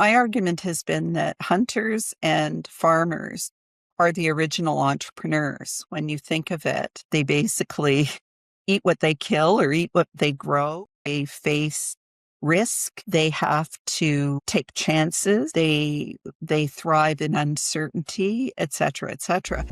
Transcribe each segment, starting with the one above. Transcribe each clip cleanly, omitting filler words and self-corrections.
my argument has been that hunters and farmers are the original entrepreneurs. When you think of it, they basically eat what they kill or eat what they grow. They face risk. They have to take chances. They thrive in uncertainty, et cetera, et cetera.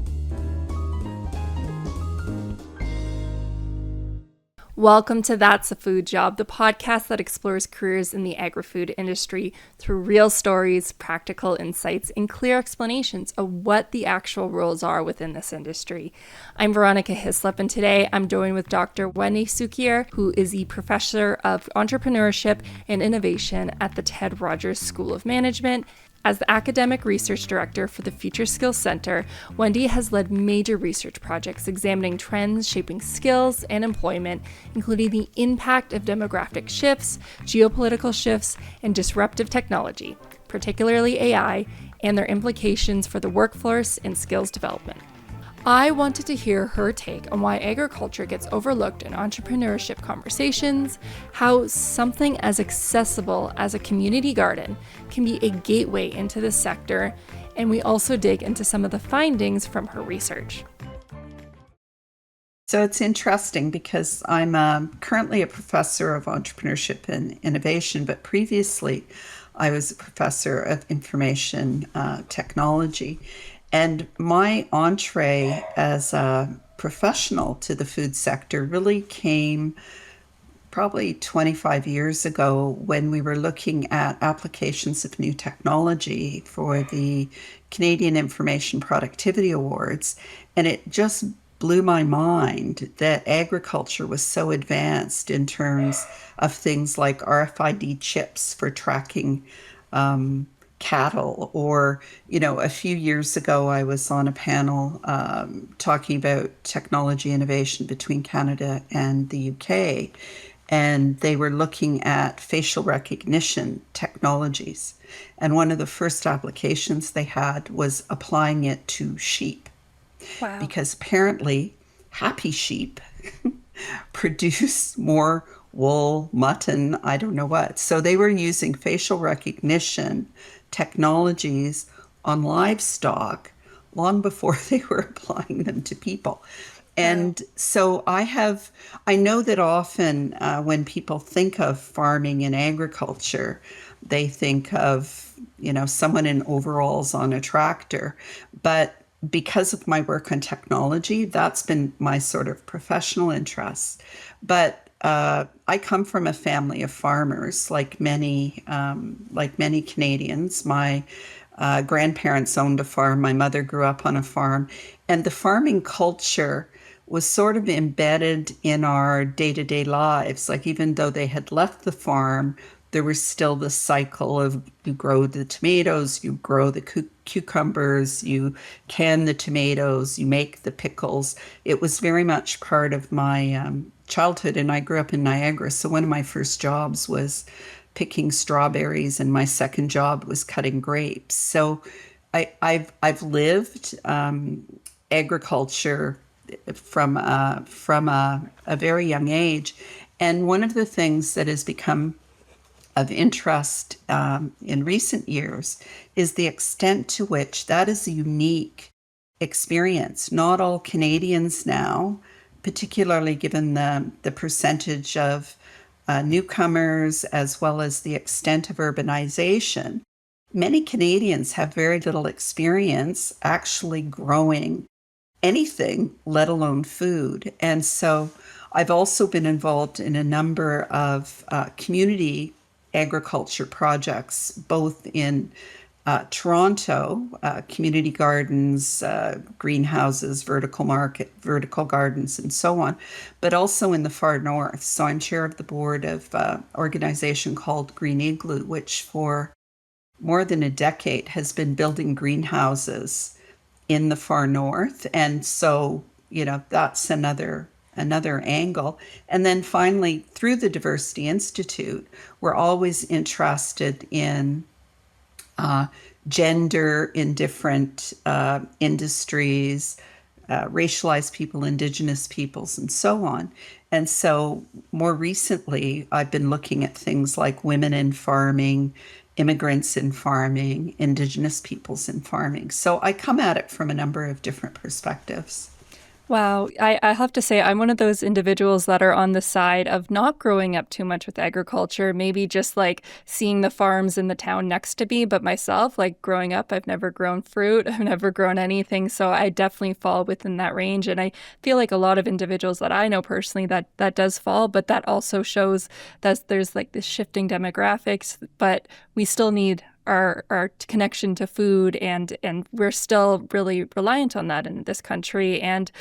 Welcome to That's a Food Job, the podcast that explores careers in the agri-food industry through real stories, practical insights, and clear explanations of what the actual roles are within this industry. I'm Veronica Hislop, and today I'm joined with Dr. Wendy Cukier, who is the Professor of Entrepreneurship and Innovation at the Ted Rogers School of Management. As the Academic Research Director for the Future Skills Center, Wendy has led major research projects examining trends shaping skills and employment, including the impact of demographic shifts, geopolitical shifts, and disruptive technology, particularly AI, and their implications for the workforce and skills development. I wanted to hear her take on why agriculture gets overlooked in entrepreneurship conversations, how something as accessible as a community garden can be a gateway into the sector, and we also dig into some of the findings from her research. So it's interesting because I'm currently a professor of entrepreneurship and innovation, but previously I was a professor of information technology. And my entree as a professional to the food sector really came probably 25 years ago when we were looking at applications of new technology for the Canadian Information Productivity Awards. And it just blew my mind that agriculture was so advanced in terms of things like RFID chips for tracking cattle, or, a few years ago, I was on a panel talking about technology innovation between Canada and the UK, and they were looking at facial recognition technologies. And one of the first applications they had was applying it to sheep. Wow. Because apparently happy sheep produce more wool, mutton, I don't know what. So they were using facial recognition technologies on livestock long before they were applying them to people. And so I know that often when people think of farming and agriculture, they think of, someone in overalls on a tractor. But because of my work on technology, that's been my sort of professional interest. But I come from a family of farmers, like many Canadians. My grandparents owned a farm. My mother grew up on a farm, and the farming culture was sort of embedded in our day-to-day lives. Like, even though they had left the farm, there was still the cycle of you grow the tomatoes, you grow the cucumbers, you can the tomatoes, you make the pickles. It was very much part of my childhood, and I grew up in Niagara. So one of my first jobs was picking strawberries, and my second job was cutting grapes. So I've lived agriculture from a very young age, and one of the things that has become of interest in recent years is the extent to which that is a unique experience. Not all Canadians now, particularly given the percentage of newcomers as well as the extent of urbanization, many Canadians have very little experience actually growing anything, let alone food. And so I've also been involved in a number of community agriculture projects, both in Toronto, community gardens, greenhouses, vertical gardens, and so on, but also in the far north. So I'm chair of the board of an organization called Green Igloo, which for more than a decade has been building greenhouses in the far north. And so, that's another angle. And then finally, through the Diversity Institute, we're always interested in gender in different industries, racialized people, Indigenous peoples, and so on. And so more recently, I've been looking at things like women in farming immigrants in farming, Indigenous peoples in farming. So I come at it from a number of different perspectives. Wow. I have to say, I'm one of those individuals that are on the side of not growing up too much with agriculture, maybe just like seeing the farms in the town next to me. But myself, like growing up, I've never grown fruit, I've never grown anything. So I definitely fall within that range. And I feel like a lot of individuals that I know personally that does fall, but that also shows that there's like this shifting demographics, but we still need our connection to food, and we're still really reliant on that in this country. And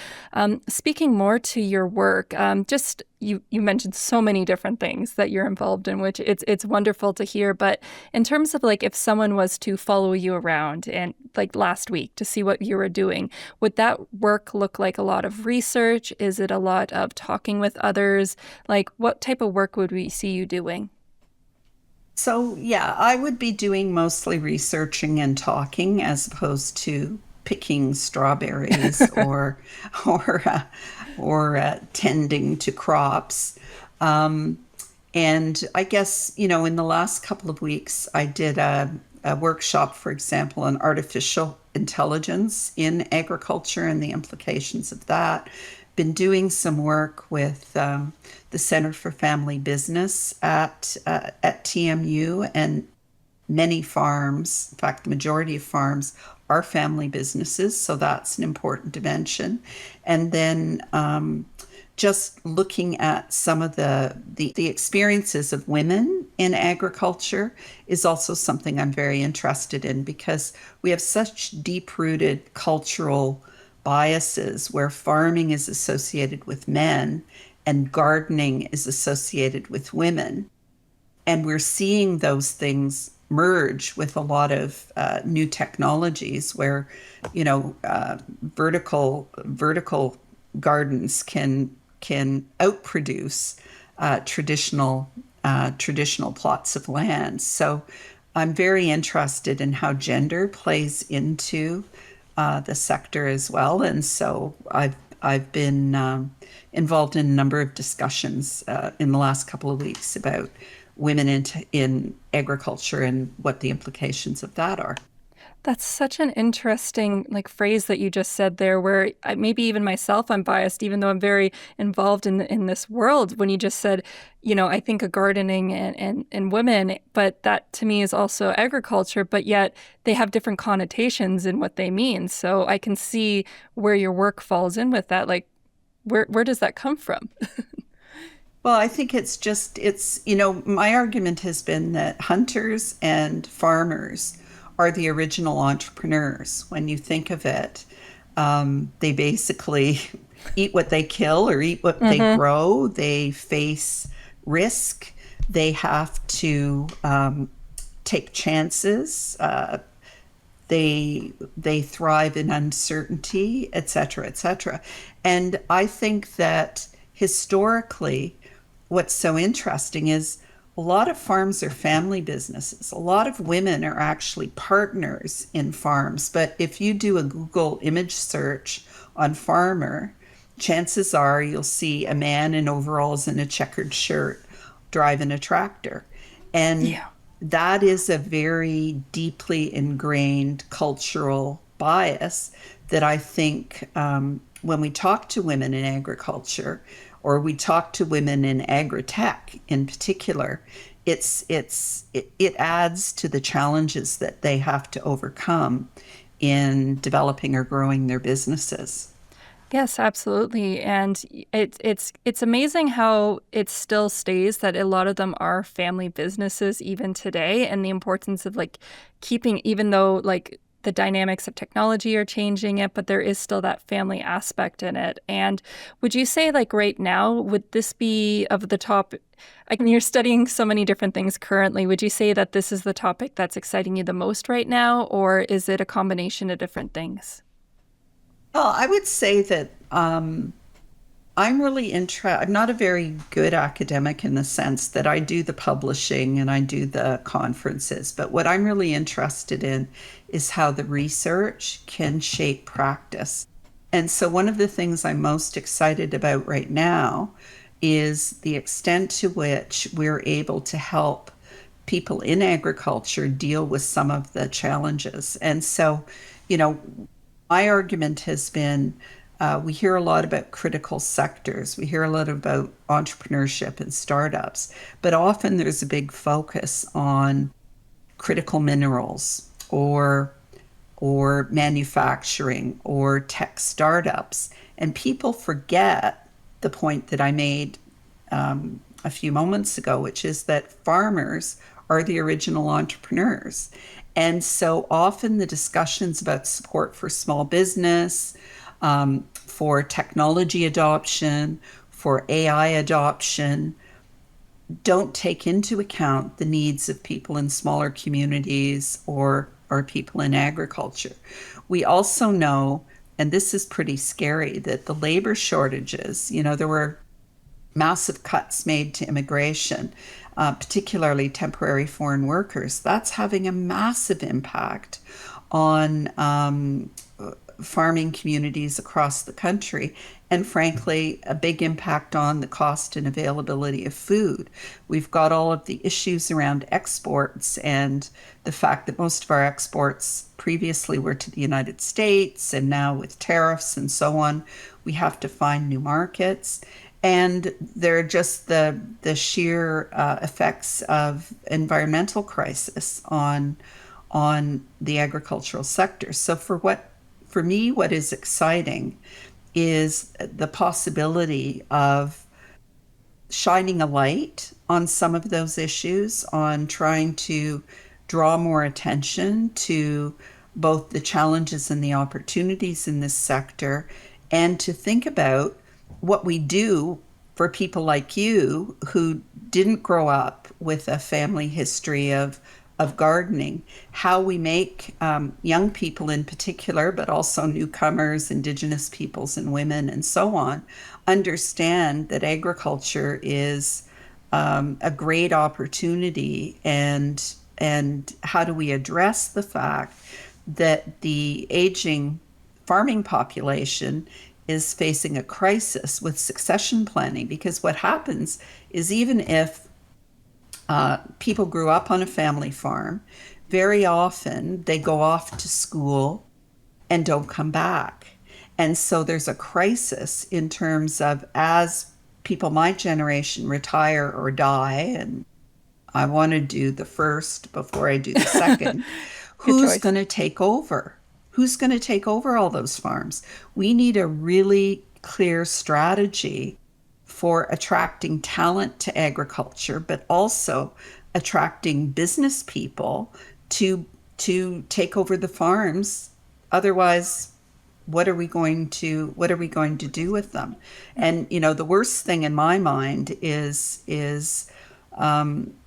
speaking more to your work, just you mentioned so many different things that you're involved in, which it's wonderful to hear. But in terms of like if someone was to follow you around and like last week to see what you were doing, would that work look like a lot of research? Is it a lot of talking with others? Like what type of work would we see you doing? So, yeah, I would be doing mostly researching and talking as opposed to picking strawberries or tending to crops. Um, and I guess, in the last couple of weeks, I did a workshop, for example, on artificial intelligence in agriculture and the implications of that. Been doing some work with the Center for Family Business at TMU, and many farms, in fact, the majority of farms are family businesses, so that's an important dimension. And then just looking at some of the experiences of women in agriculture is also something I'm very interested in, because we have such deep-rooted cultural biases where farming is associated with men and gardening is associated with women. And we're seeing those things merge with a lot of new technologies where, vertical gardens can outproduce traditional plots of land. So I'm very interested in how gender plays into the sector as well, and so I've been involved in a number of discussions in the last couple of weeks about women in agriculture and what the implications of that are. That's such an interesting like phrase that you just said there, where maybe even myself, I'm biased, even though I'm very involved in this world. When you just said, I think of gardening and women, but that to me is also agriculture, but yet they have different connotations in what they mean. So I can see where your work falls in with that. Like, where does that come from? Well, I think my argument has been that hunters and farmers are the original entrepreneurs. When you think of it, they basically eat what they kill or eat what they Mm-hmm. grow. They face risk. They have to take chances. They thrive in uncertainty, et cetera, et cetera. And I think that historically, what's so interesting is a lot of farms are family businesses. A lot of women are actually partners in farms. But if you do a Google image search on farmer, chances are you'll see a man in overalls and a checkered shirt driving a tractor. And Yeah. that is a very deeply ingrained cultural bias that I think when we talk to women in agriculture, or we talk to women in agri-tech in particular, it adds to the challenges that they have to overcome in developing or growing their businesses. Yes, absolutely. And it's amazing how it still stays that a lot of them are family businesses even today, and the importance of like keeping, even though like the dynamics of technology are changing it, but there is still that family aspect in it. And would you say like right now, would this be of the top, like you're studying so many different things currently, would you say that this is the topic that's exciting you the most right now, or is it a combination of different things? Well, I would say that I'm really interested. I'm not a very good academic in the sense that I do the publishing and I do the conferences, but what I'm really interested in is how the research can shape practice. And so, one of the things I'm most excited about right now is the extent to which we're able to help people in agriculture deal with some of the challenges. And so, you know, my argument has been we hear a lot about critical sectors, we hear a lot about entrepreneurship and startups, but often there's a big focus on critical minerals or manufacturing or tech startups. And people forget the point that I made a few moments ago, which is that farmers are the original entrepreneurs. And so often the discussions about support for small business, for technology adoption, for AI adoption, don't take into account the needs of people in smaller communities or people in agriculture. We also know, and this is pretty scary, that the labor shortages, there were massive cuts made to immigration, particularly temporary foreign workers. That's having a massive impact on farming communities across the country, and frankly, a big impact on the cost and availability of food. We've got all of the issues around exports and the fact that most of our exports previously were to the United States, and now with tariffs and so on, we have to find new markets. And they're just the sheer effects of environmental crisis on the agricultural sector. So for me, what is exciting is the possibility of shining a light on some of those issues, on trying to draw more attention to both the challenges and the opportunities in this sector, and to think about what we do for people like you who didn't grow up with a family history of gardening, how we make young people in particular, but also newcomers, Indigenous peoples and women and so on, understand that agriculture is a great opportunity, and how do we address the fact that the aging farming population is facing a crisis with succession planning. Because what happens is, even if people grew up on a family farm, very often they go off to school and don't come back. And so there's a crisis in terms of, as people my generation retire or die, and I want to do the first before I do the second, who's going to take over? Who's going to take over all those farms? We need a really clear strategy for attracting talent to agriculture, but also attracting business people to take over the farms. Otherwise, what are we going to do with them? And the worst thing in my mind is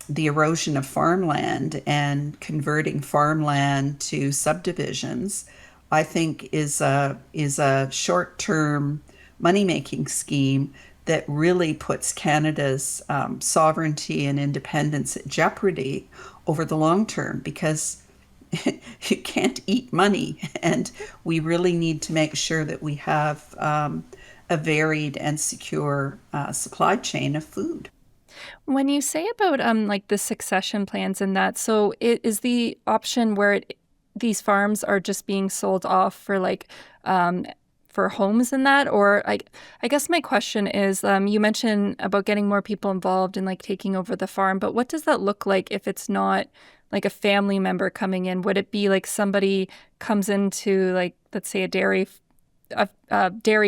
the erosion of farmland, and converting farmland to subdivisions. I think is a short-term money-making scheme that really puts Canada's sovereignty and independence at jeopardy over the long term, because you can't eat money, and we really need to make sure that we have a varied and secure supply chain of food. When you say about like the succession plans and that, so it is the option where these farms are just being sold off for for homes and that, or I guess my question is, you mentioned about getting more people involved in like taking over the farm, but what does that look like if it's not like a family member coming in? Would it be like somebody comes into, like, let's say a dairy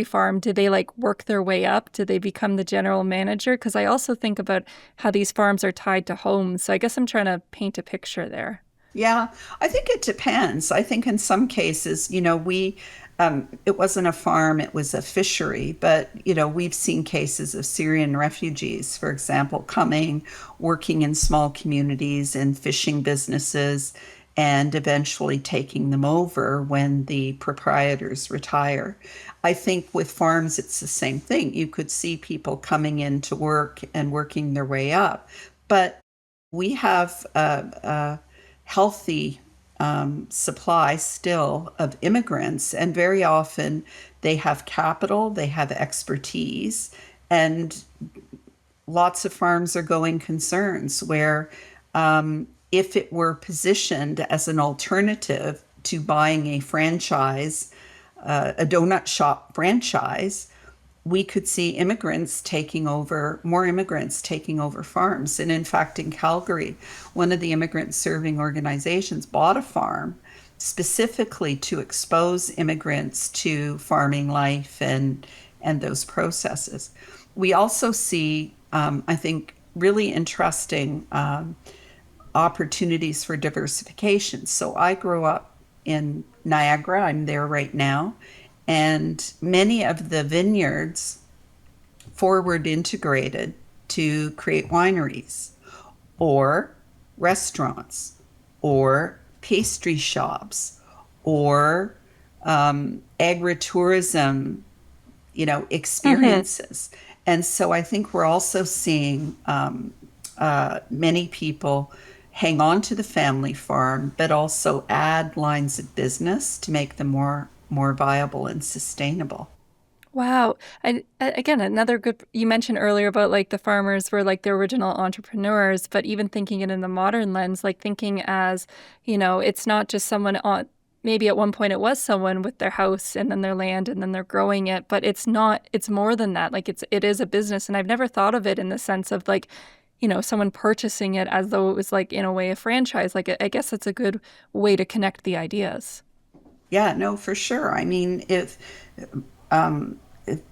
farm? Do they like work their way up? Do they become the general manager? Because I also think about how these farms are tied to homes. So I guess I'm trying to paint a picture there. Yeah, I think it depends. I think in some cases, it wasn't a farm, it was a fishery, but, we've seen cases of Syrian refugees, for example, coming, working in small communities and fishing businesses, and eventually taking them over when the proprietors retire. I think with farms, it's the same thing. You could see people coming in to work and working their way up, but we have a healthy supply still of immigrants, and very often they have capital, they have expertise, and lots of farms are going concerns where If it were positioned as an alternative to buying a franchise, a donut shop franchise, we could see more immigrants taking over farms. And in fact, in Calgary, one of the immigrant serving organizations bought a farm specifically to expose immigrants to farming life and those processes. We also see, I think, really interesting opportunities for diversification. So I grew up in Niagara, I'm there right now, and many of the vineyards forward integrated to create wineries or restaurants or pastry shops or agritourism, Mm-hmm. experiences. And so I think we're also seeing many people hang on to the family farm, but also add lines of business to make them more viable and sustainable. Wow. And again, another good, you mentioned earlier about like the farmers were like the original entrepreneurs, but even thinking it in the modern lens, like thinking as, it's not just someone on, maybe at one point it was someone with their house and then their land and then they're growing it, but it's not, it's more than that. Like it is a business. And I've never thought of it in the sense of like, someone purchasing it as though it was like in a way a franchise. Like I guess that's a good way to connect the ideas. Yeah, no, for sure. I mean, if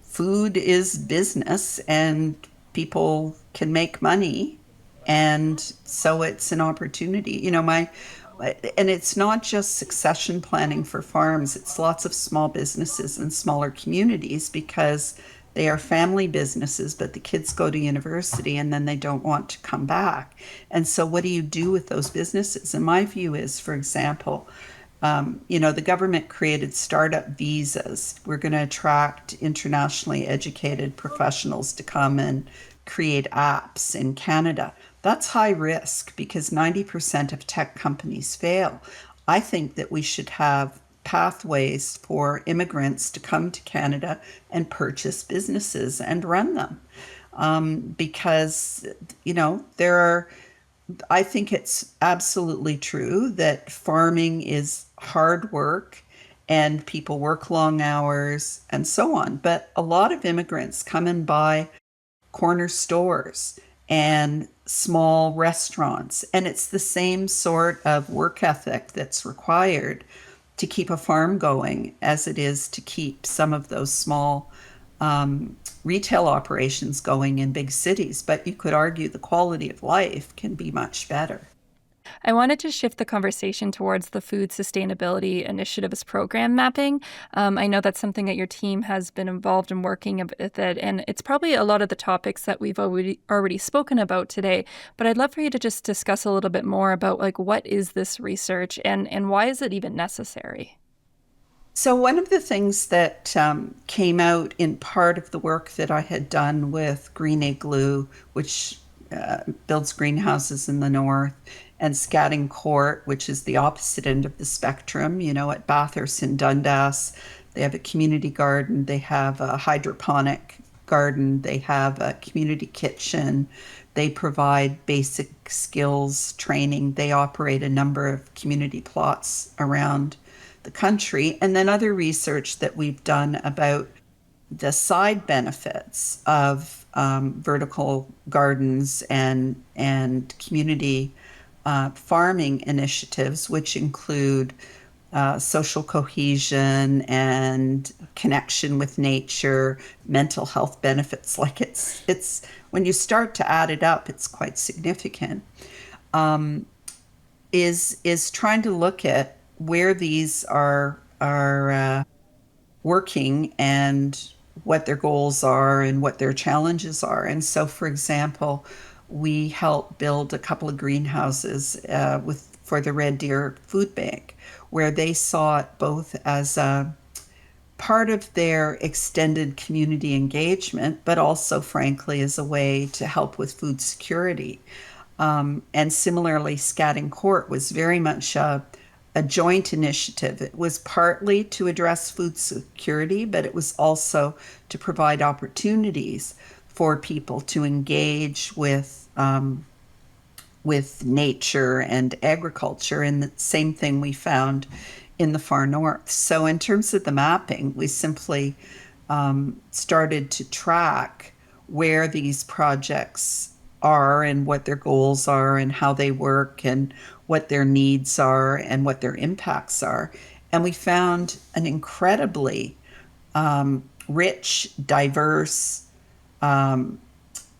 food is business and people can make money, and so it's an opportunity. And it's not just succession planning for farms, it's lots of small businesses and smaller communities because they are family businesses, but the kids go to university and then they don't want to come back. And so, what do you do with those businesses? And my view is, for example, the government created startup visas. We're going to attract internationally educated professionals to come and create apps in Canada. That's high risk because 90% of tech companies fail. I think that we should have pathways for immigrants to come to Canada and purchase businesses and run them. Because, there are I think it's absolutely true that farming is hard work and people work long hours and so on. But a lot of immigrants come and buy corner stores and small restaurants. And it's the same sort of work ethic that's required to keep a farm going as it is to keep some of those small retail operations going in big cities. But you could argue the quality of life can be much better. I wanted to shift the conversation towards the Food Sustainability Initiatives program mapping. I know that's something that your team has been involved in working with it, and it's probably a lot of the topics that we've already spoken about today. But I'd love for you to just discuss a little bit more about like what is this research and why is it even necessary? So, one of the things that came out in part of the work that I had done with Green Igloo, which builds greenhouses in the north, and Scatting Court, which is the opposite end of the spectrum, at Bathurst and Dundas, they have a community garden, they have a hydroponic garden, they have a community kitchen, they provide basic skills training, they operate a number of community plots around the country, and then other research that we've done about the side benefits of vertical gardens and community farming initiatives, which include social cohesion and connection with nature, mental health benefits. Like it's when you start to add it up, it's quite significant. Is trying to look at where these are working and what their goals are and what their challenges are. And so, for example, we helped build a couple of greenhouses with for the Red Deer Food Bank, where they saw it both as a part of their extended community engagement, but also, frankly, as a way to help with food security. And similarly, Scatting Court was very much a joint initiative. It was partly to address food security, but it was also to provide opportunities for people to engage with with nature and agriculture. And the same thing we found in the far north. So, in terms of the mapping, we simply started to track where these projects are and what their goals are and how they work and what their needs are and what their impacts are. And we found an incredibly rich, diverse, and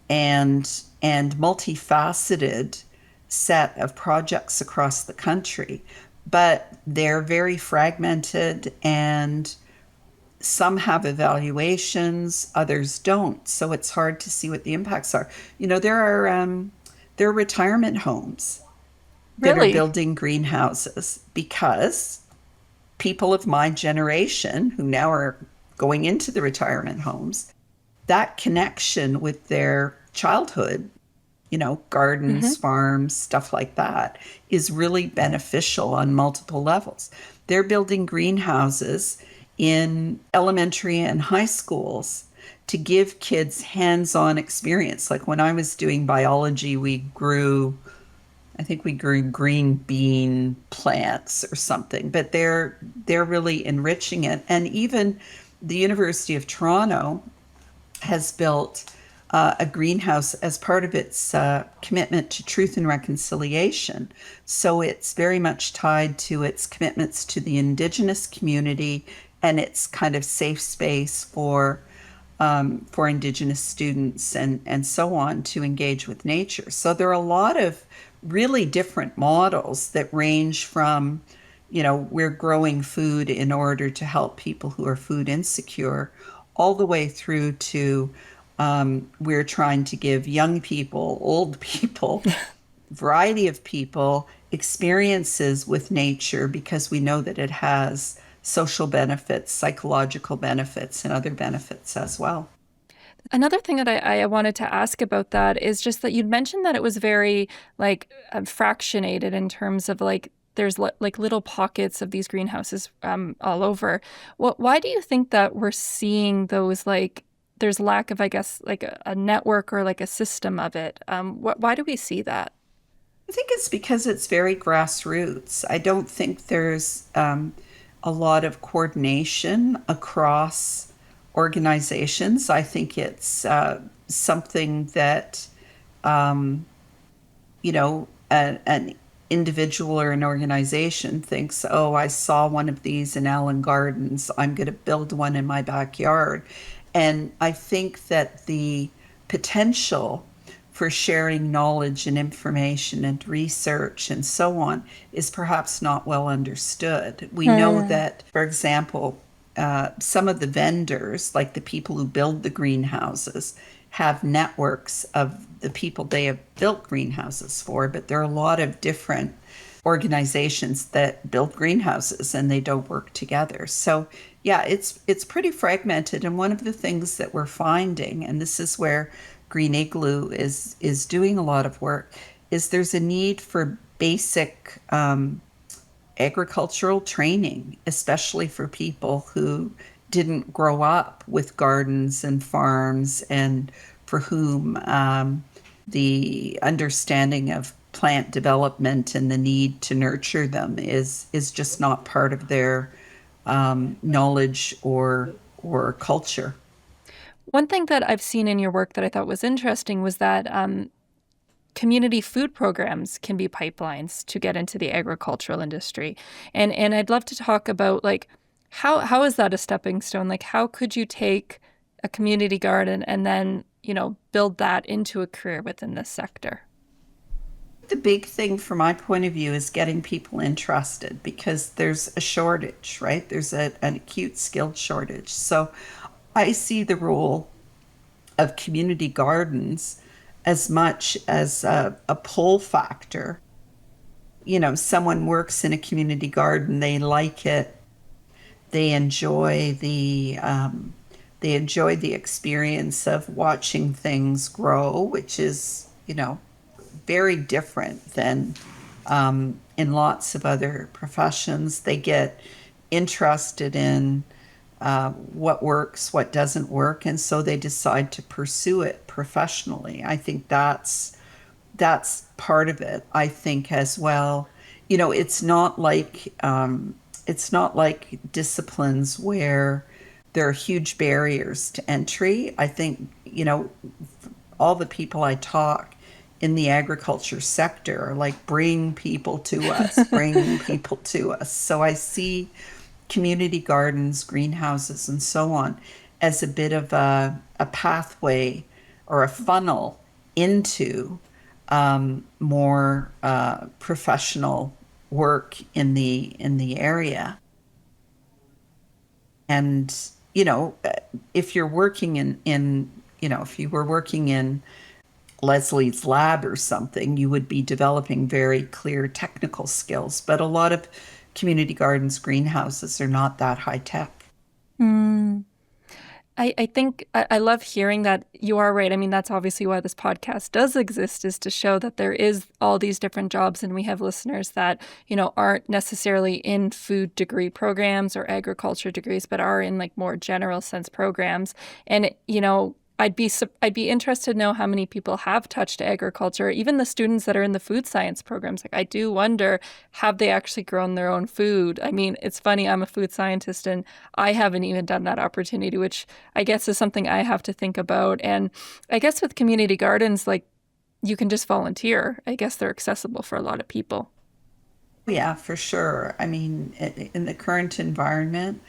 multifaceted set of projects across the country, but they're very fragmented, and some have evaluations, others don't. So it's hard to see what the impacts are. There are retirement homes that are Really? building greenhouses because people of my generation who now are going into the retirement homes, that connection with their childhood, Hmm. gardens, farms, stuff like that, is really beneficial on multiple levels. They're building greenhouses in elementary and high schools to give kids hands-on experience. Like when I was doing biology, I think we grew green bean plants or something, but they're really enriching it. And even the University of Toronto has built a greenhouse as part of its commitment to truth and reconciliation. So it's very much tied to its commitments to the Indigenous community and its kind of safe space for Indigenous students and so on to engage with nature. So there are a lot of really different models that range from, we're growing food in order to help people who are food insecure, all the way through to we're trying to give young people, old people, variety of people experiences with nature because we know that it has social benefits, psychological benefits, and other benefits as well. Another thing that I wanted to ask about that is just that you'd mentioned that it was very like fractionated in terms of like there's like little pockets of these greenhouses all over. Why do you think that we're seeing those like there's lack of, I guess, like a network or like a system of it? Why do we see that? I think it's because it's very grassroots. I don't think there's a lot of coordination across organizations. I think it's something that, um, an individual or an organization thinks, oh, I saw one of these in Allen Gardens. I'm going to build one in my backyard. And I think that the potential for sharing knowledge and information and research and so on is perhaps not well understood. We know Hmm. that, for example, some of the vendors, like the people who build the greenhouses, have networks of the people they have built greenhouses for, but there are a lot of different organizations that build greenhouses and they don't work together. So yeah, it's pretty fragmented. And one of the things that we're finding, and this is where Green Igloo is doing a lot of work, is there's a need for basic agricultural training, especially for people who didn't grow up with gardens and farms, and for whom the understanding of plant development and the need to nurture them is just not part of their knowledge or culture. One thing that I've seen in your work that I thought was interesting was that community food programs can be pipelines to get into the agricultural industry. And I'd love to talk about like how is that a stepping stone? Like how could you take a community garden and then, build that into a career within this sector? The big thing from my point of view is getting people interested because there's a shortage, right? There's an acute skilled shortage. So I see the role of community gardens as much as a pull factor. Someone works in a community garden, they like it, they enjoy the experience of watching things grow, which is very different than in lots of other professions. They get interested in what works, what doesn't work, and so they decide to pursue it professionally. I think that's that's part of it, I think, as well. It's not like disciplines where there are huge barriers to entry. I think, all the people I talk in the agriculture sector are like, bring people to us, bring people to us. So I see community gardens, greenhouses, and so on as a bit of a pathway or a funnel into more professional work in the area. And if you're working if you were working in Leslie's lab or something, you would be developing very clear technical skills. But a lot of community gardens, greenhouses are not that high tech. Hmm. I think I love hearing that. You are right. I mean, that's obviously why this podcast does exist, is to show that there is all these different jobs, and we have listeners that, aren't necessarily in food degree programs or agriculture degrees, but are in like more general sense programs. And, I'd be interested to know how many people have touched agriculture, even the students that are in the food science programs. Like, I do wonder, have they actually grown their own food? I mean, it's funny, I'm a food scientist and I haven't even done that opportunity, which I guess is something I have to think about. And I guess with community gardens, like, you can just volunteer. I guess they're accessible for a lot of people. Yeah, for sure. I mean, in the current environment,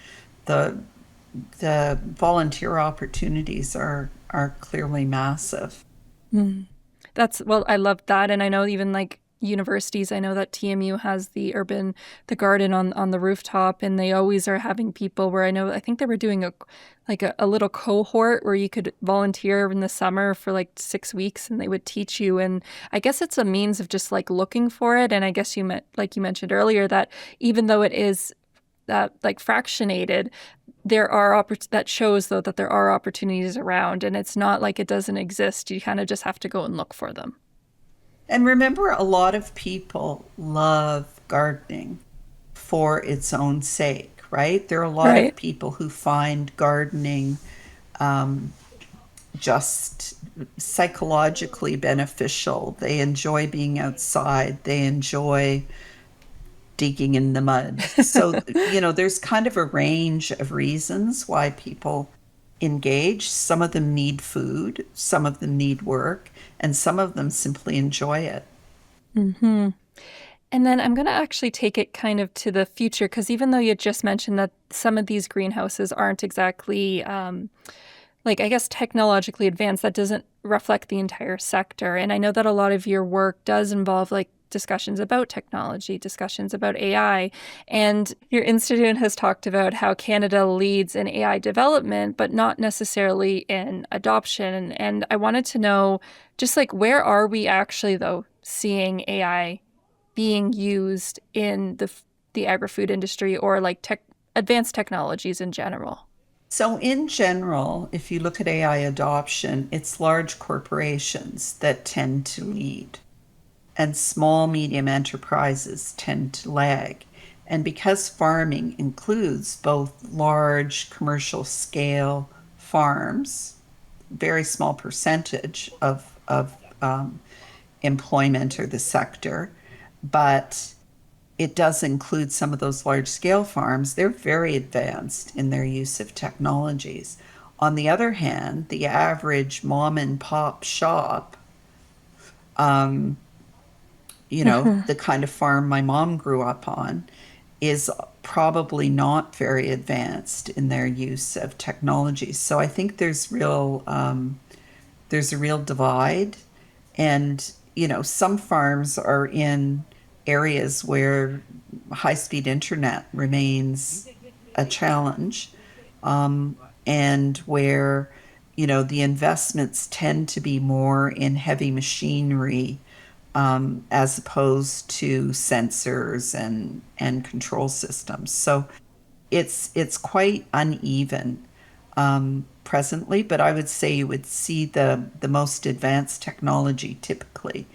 the the volunteer opportunities are clearly massive. Mm. Well, I love that. And I know even like universities, I know that TMU has the garden on the rooftop, and they always are having people where I think they were doing a little cohort where you could volunteer in the summer for like 6 weeks and they would teach you. And I guess it's a means of just like looking for it. And I guess like you mentioned earlier, that even though it is like fractionated, that shows though that there are opportunities around, and it's not like it doesn't exist. You kind of just have to go and look for them. And remember, a lot of people love gardening for its own sake, right? There are a lot of Right. people who find gardening um, just psychologically beneficial. They enjoy being outside, they enjoy digging in the mud. So, there's kind of a range of reasons why people engage. Some of them need food, some of them need work, and some of them simply enjoy it. Hmm. And then I'm going to actually take it kind of to the future, because even though you just mentioned that some of these greenhouses aren't exactly like, I guess, technologically advanced, that doesn't reflect the entire sector. And I know that a lot of your work does involve like discussions about technology, discussions about AI. And your institute has talked about how Canada leads in AI development, but not necessarily in adoption. And I wanted to know, just like, where are we actually, though, seeing AI being used in the agri-food industry, or like advanced technologies in general? So, in general, if you look at AI adoption, it's large corporations that tend to lead, and small, medium enterprises tend to lag. And because farming includes both large commercial scale farms, very small percentage of employment or the sector, but it does include some of those large scale farms. They're very advanced in their use of technologies. On the other hand, the average mom and pop shop, um, Hmm. the kind of farm my mom grew up on, is probably not very advanced in their use of technology. So I think there's a real divide, and some farms are in areas where high-speed internet remains a challenge, um, and where the investments tend to be more in heavy machinery, as opposed to sensors and control systems. So it's quite uneven presently, but I would say you would see the most advanced technology typically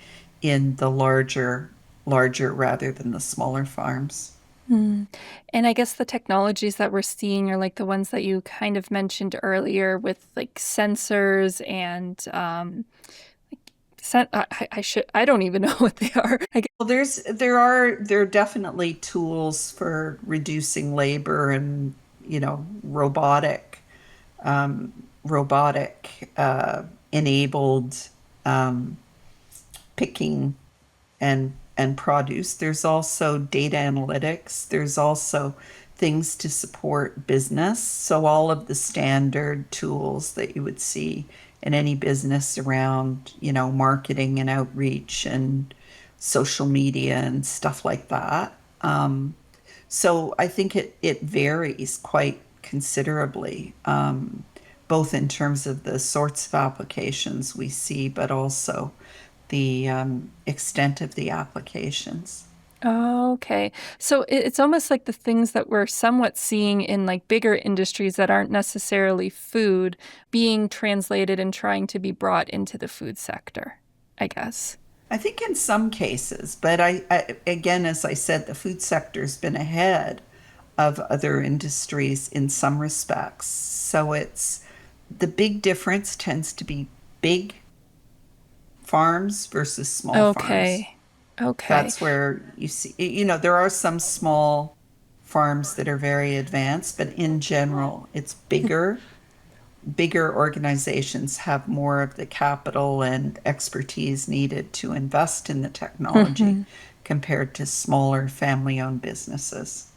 in the larger rather than the smaller farms. Mm. And I guess the technologies that we're seeing are like the ones that you kind of mentioned earlier, with like sensors and I don't even know what they are. Well, there are definitely tools for reducing labor and, robotic enabled um, picking and produce. There's also data analytics. There's also things to support business. So all of the standard tools that you would see in any business around, marketing and outreach and social media and stuff like that. So I think it varies quite considerably, both in terms of the sorts of applications we see, but also the extent of the applications. Oh, okay. So it's almost like the things that we're somewhat seeing in like bigger industries that aren't necessarily food being translated and trying to be brought into the food sector, I guess. I think in some cases, but again, as I said, the food sector's been ahead of other industries in some respects. So it's the big difference tends to be big farms versus small farms. Okay. Okay. That's where you see, there are some small farms that are very advanced, but in general, it's bigger organizations have more of the capital and expertise needed to invest in the technology Mhm. compared to smaller family owned businesses.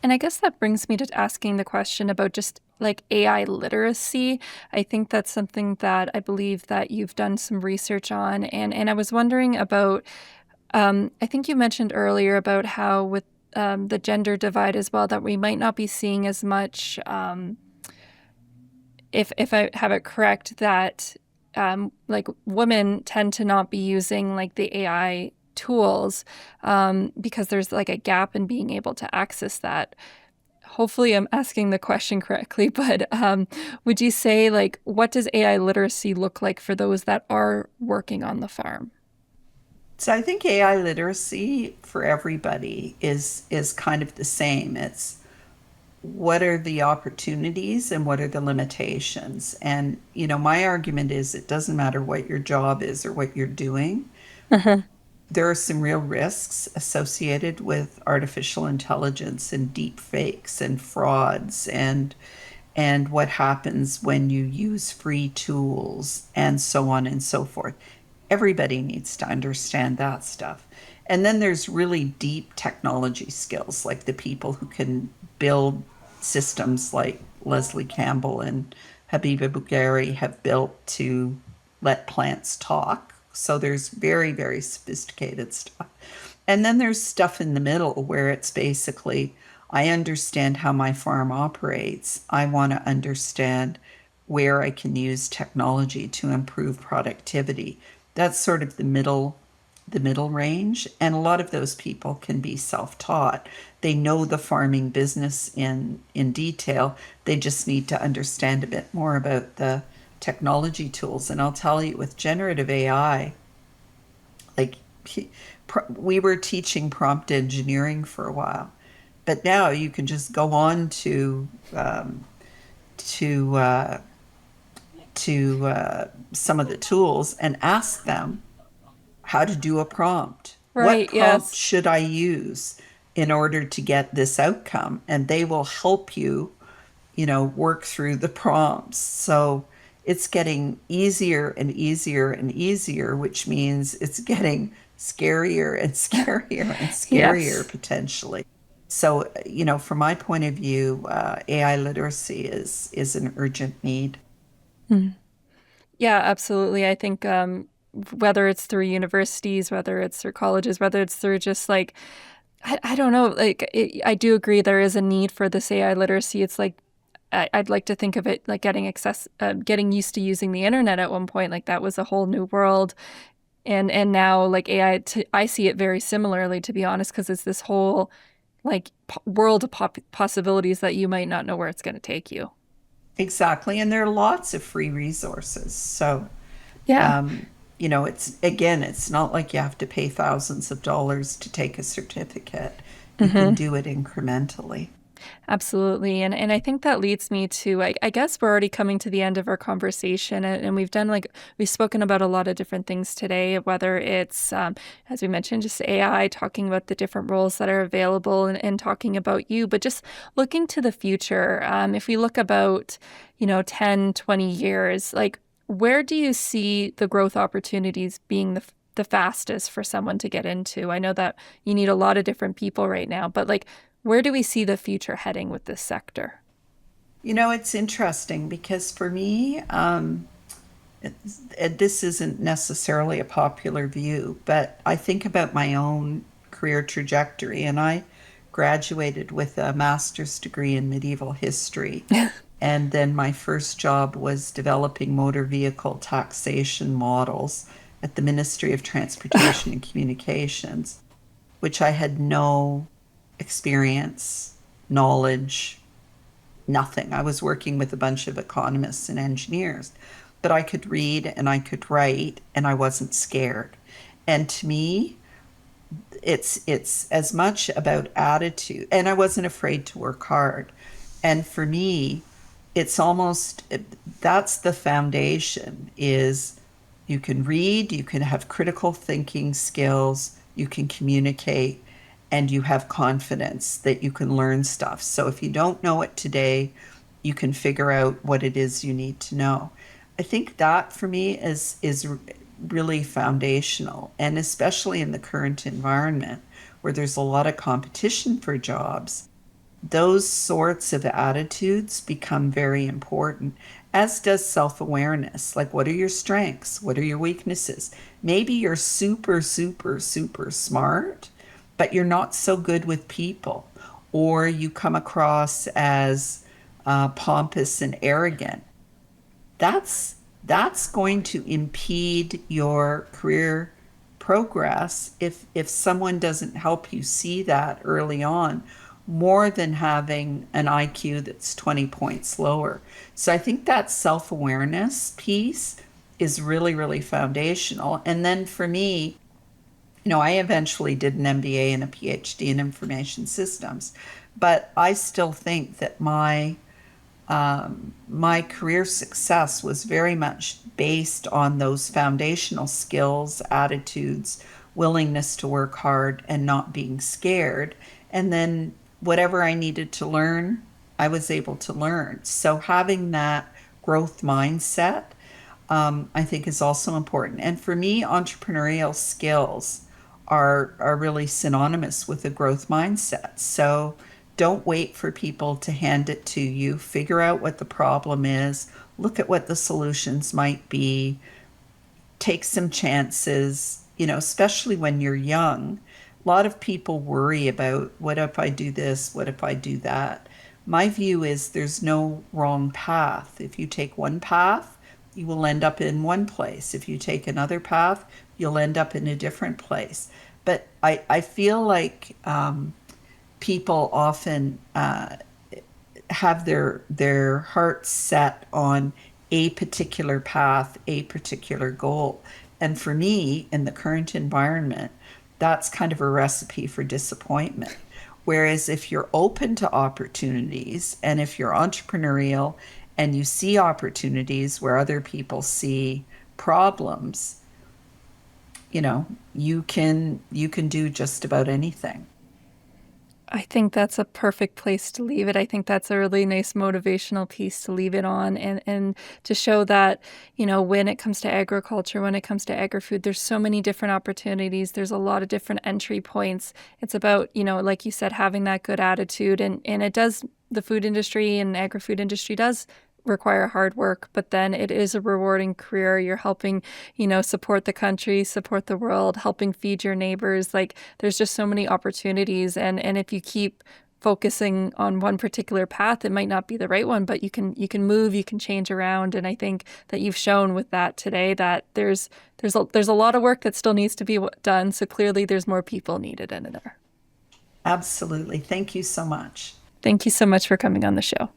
And I guess that brings me to asking the question about just like AI literacy. I think that's something that I believe that you've done some research on. And I was wondering about, I think you mentioned earlier about how with the gender divide as well, that we might not be seeing as much, if I have it correct, that like women tend to not be using like the AI tools because there's like a gap in being able to access that. Hopefully I'm asking the question correctly, but would you say like what does AI literacy look like for those that are working on the farm? So I think AI literacy for everybody is kind of the same. It's what are the opportunities and what are the limitations? And my argument is it doesn't matter what your job is or what you're doing. Uh-huh. There are some real risks associated with artificial intelligence and deep fakes and frauds and what happens when you use free tools and so on and so forth. Everybody needs to understand that stuff. And then there's really deep technology skills, like the people who can build systems like Leslie Campbell and Habiba Bugheri have built to let plants talk. So there's very, very sophisticated stuff. And then there's stuff in the middle where it's basically, I understand how my farm operates. I want to understand where I can use technology to improve productivity. That's sort of the middle range, and a lot of those people can be self-taught. They know the farming business in detail. They just need to understand a bit more about the technology tools. And I'll tell you, with generative AI, like we were teaching prompt engineering for a while, but now you can just go on to some of the tools and ask them how to do a prompt. What Right, prompt yes. should I use in order to get this outcome? And they will help you, work through the prompts. So it's getting easier and easier and easier, which means it's getting scarier and scarier and Yes. scarier potentially. So, from my point of view, AI literacy is an urgent need. Mm. Yeah, absolutely. I think whether it's through universities, whether it's through colleges, whether it's through just like I don't know. Like, I do agree there is a need for this AI literacy. It's like I'd like to think of it like getting used to using the internet at one point. Like that was a whole new world, and now like AI, I see it very similarly, to be honest, because it's this whole like world of possibilities that you might not know where it's going to take you. Exactly. And there are lots of free resources. So, Yeah. it's not like you have to pay thousands of dollars to take a certificate. You can Hmm. do it incrementally. Absolutely. And I think that leads me to, I guess we're already coming to the end of our conversation, and we've done we've spoken about a lot of different things today, whether it's, as we mentioned, just AI, talking about the different roles that are available and talking about you, but just looking to the future. If we look about, 10, 20 years, like where do you see the growth opportunities being the fastest for someone to get into? I know that you need a lot of different people right now, but like, where do we see the future heading with this sector? It's interesting because for me, this isn't necessarily a popular view, but I think about my own career trajectory, and I graduated with a master's degree in medieval history. And then my first job was developing motor vehicle taxation models at the Ministry of Transportation and Communications, which I had no experience, knowledge, nothing. I was working with a bunch of economists and engineers, but I could read and I could write and I wasn't scared. And to me, it's as much about attitude, and I wasn't afraid to work hard. And for me, it's almost that's the foundation is you can read, you can have critical thinking skills, you can communicate, and you have confidence that you can learn stuff. So if you don't know it today, you can figure out what it is you need to know. I think that for me is really foundational, and especially in the current environment where there's a lot of competition for jobs, those sorts of attitudes become very important, as does self awareness. Like, what are your strengths? What are your weaknesses? Maybe you're super, super, super smart, but you're not so good with people, or you come across as pompous and arrogant. That's going to impede your career progress if someone doesn't help you see that early on, more than having an IQ that's 20 points lower. So I think that self-awareness piece is really, really foundational. And then for me, I eventually did an MBA and a PhD in information systems, but I still think that my career success was very much based on those foundational skills, attitudes, willingness to work hard, and not being scared. And then whatever I needed to learn, I was able to learn. So having that growth mindset, I think, is also important. And for me, entrepreneurial skills are really synonymous with a growth mindset. So don't wait for people to hand it to you. Figure out what the problem is. Look at what the solutions might be. Take some chances, especially when you're young. A lot of people worry about, what if I do this? What if I do that? My view is there's no wrong path. If you take one path, you will end up in one place. If you take another path, you'll end up in a different place. But I feel like people often have their hearts set on a particular path, a particular goal. And for me, in the current environment, that's kind of a recipe for disappointment. Whereas if you're open to opportunities and if you're entrepreneurial and you see opportunities where other people see problems, you can do just about anything. I think that's a perfect place to leave it. I think that's a really nice motivational piece to leave it on, and to show that, when it comes to agriculture, when it comes to agri-food, there's so many different opportunities. There's a lot of different entry points. It's about, like you said, having that good attitude, and it does, the food industry and agri-food industry does require hard work, but then it is a rewarding career. You're helping, support the country, support the world, helping feed your neighbors. Like, there's just so many opportunities. And if you keep focusing on one particular path, it might not be the right one, but you can move, you can change around. And I think that you've shown with that today that there's a lot of work that still needs to be done. So clearly there's more people needed in there. Absolutely. Thank you so much. Thank you so much for coming on the show.